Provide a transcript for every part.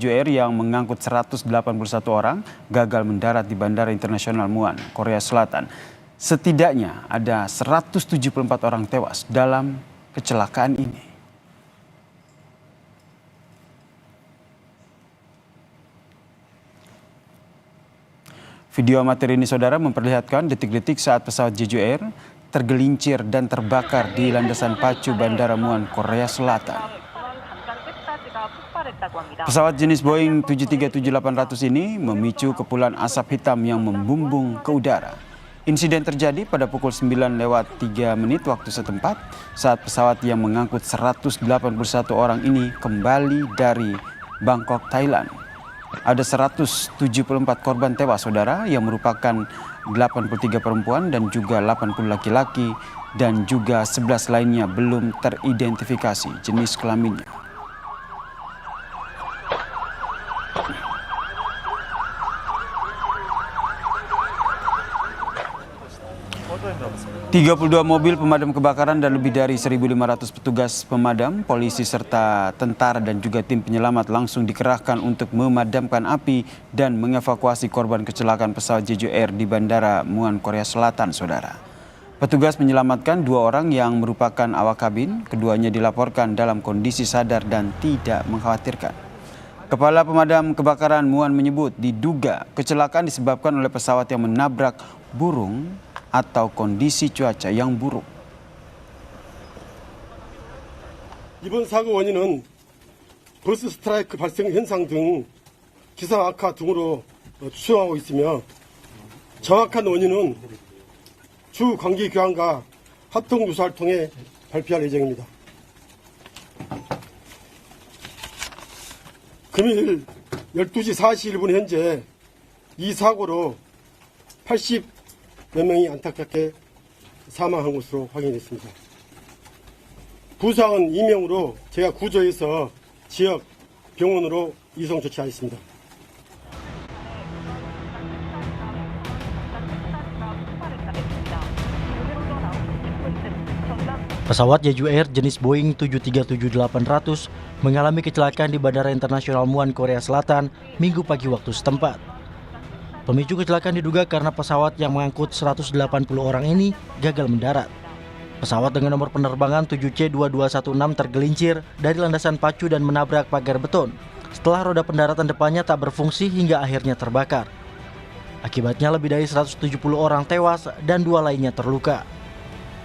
Jeju Air yang mengangkut 181 orang gagal mendarat di Bandara Internasional Muan, Korea Selatan. Setidaknya ada 174 orang tewas dalam kecelakaan ini. Video amatir ini saudara memperlihatkan detik-detik saat pesawat Jeju Air tergelincir dan terbakar di landasan pacu Bandara Muan, Korea Selatan. Pesawat jenis Boeing 737-800 ini memicu kepulan asap hitam yang membumbung ke udara. Insiden terjadi pada pukul 9:03 waktu setempat saat pesawat yang mengangkut 181 orang ini kembali dari Bangkok, Thailand. Ada 174 korban tewas saudara yang merupakan 83 perempuan dan juga 80 laki-laki dan juga 11 lainnya belum teridentifikasi jenis kelaminnya. Tiga 32 mobil pemadam kebakaran dan lebih dari 1.500 petugas pemadam, polisi serta tentara dan juga tim penyelamat langsung dikerahkan untuk memadamkan api dan mengevakuasi korban kecelakaan pesawat Jeju Air di Bandara Muan, Korea Selatan, saudara. Petugas menyelamatkan 2 orang yang merupakan awak kabin, keduanya dilaporkan dalam kondisi sadar dan tidak mengkhawatirkan. Kepala Pemadam Kebakaran Muan menyebut diduga kecelakaan disebabkan oleh pesawat yang menabrak burung atau kondisi cuaca yang buruk. 이번 사고 원인은 버스 스트라이크 발생 현상 등 기상 악화 등으로 추정하고 있으며 정확한 원인은 주 관계 교환과 합동 조사를 통해 발표할 예정입니다. 금일 12시 41분 현재 이 사고로 80몇 명이 안타깝게 사망한 것으로 확인됐습니다. 부상은 2명으로 제가 구조해서 지역 병원으로 이송 조치하였습니다. Pesawat Jeju Air jenis Boeing 737-800 mengalami kecelakaan di Bandara Internasional Muan, Korea Selatan, Minggu pagi waktu setempat. Pemicu kecelakaan diduga karena pesawat yang mengangkut 180 orang ini gagal mendarat. Pesawat dengan nomor penerbangan 7C2216 tergelincir dari landasan pacu dan menabrak pagar beton setelah roda pendaratan depannya tak berfungsi hingga akhirnya terbakar. Akibatnya lebih dari 170 orang tewas dan 2 lainnya terluka.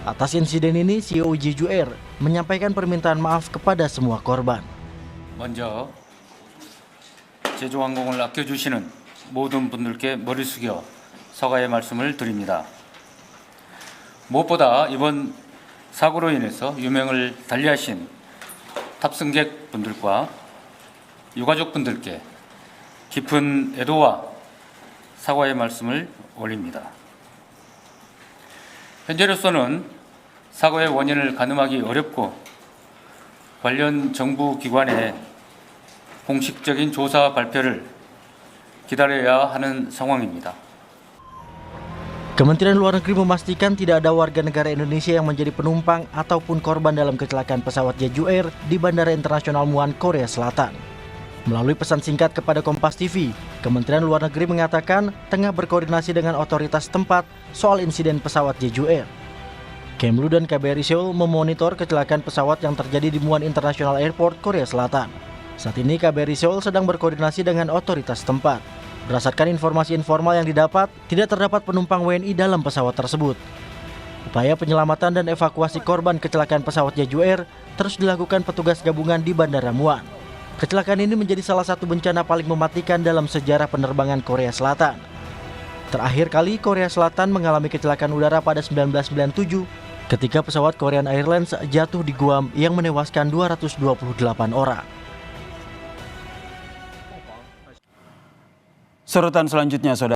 Atas insiden ini, CEO Jeju Air menyampaikan permintaan maaf kepada semua korban. 먼저 제주항공을 아껴주시는 모든 분들께 머리 숙여 사과의 말씀을 드립니다. 무엇보다 이번 사고로 인해서 유명을 달리하신 탑승객 분들과 유가족분들께 깊은 애도와 사과의 말씀을 올립니다. 현재로서는 사고의 원인을 가늠하기 어렵고 관련 정부 기관의 공식적인 조사 발표를 기다려야 하는 상황입니다. Kementerian Luar Negeri memastikan tidak ada warga negara Indonesia yang menjadi penumpang ataupun korban dalam kecelakaan pesawat Jeju Air di Bandara Internasional Muan, Korea Selatan. Melalui pesan singkat kepada Kompas TV, Kementerian Luar Negeri mengatakan tengah berkoordinasi dengan otoritas tempat soal insiden pesawat Jeju Air. Kemlu dan KBRI Seoul memonitor kecelakaan pesawat yang terjadi di Muan International Airport, Korea Selatan. Saat ini KBRI Seoul sedang berkoordinasi dengan otoritas tempat. Berdasarkan informasi informal yang didapat, tidak terdapat penumpang WNI dalam pesawat tersebut. Upaya penyelamatan dan evakuasi korban kecelakaan pesawat Jeju Air terus dilakukan petugas gabungan di Bandara Muan. Kecelakaan ini menjadi salah satu bencana paling mematikan dalam sejarah penerbangan Korea Selatan. Terakhir kali Korea Selatan mengalami kecelakaan udara pada 1997 ketika pesawat Korean Airlines jatuh di Guam yang menewaskan 228 orang. Sorotan selanjutnya, saudara.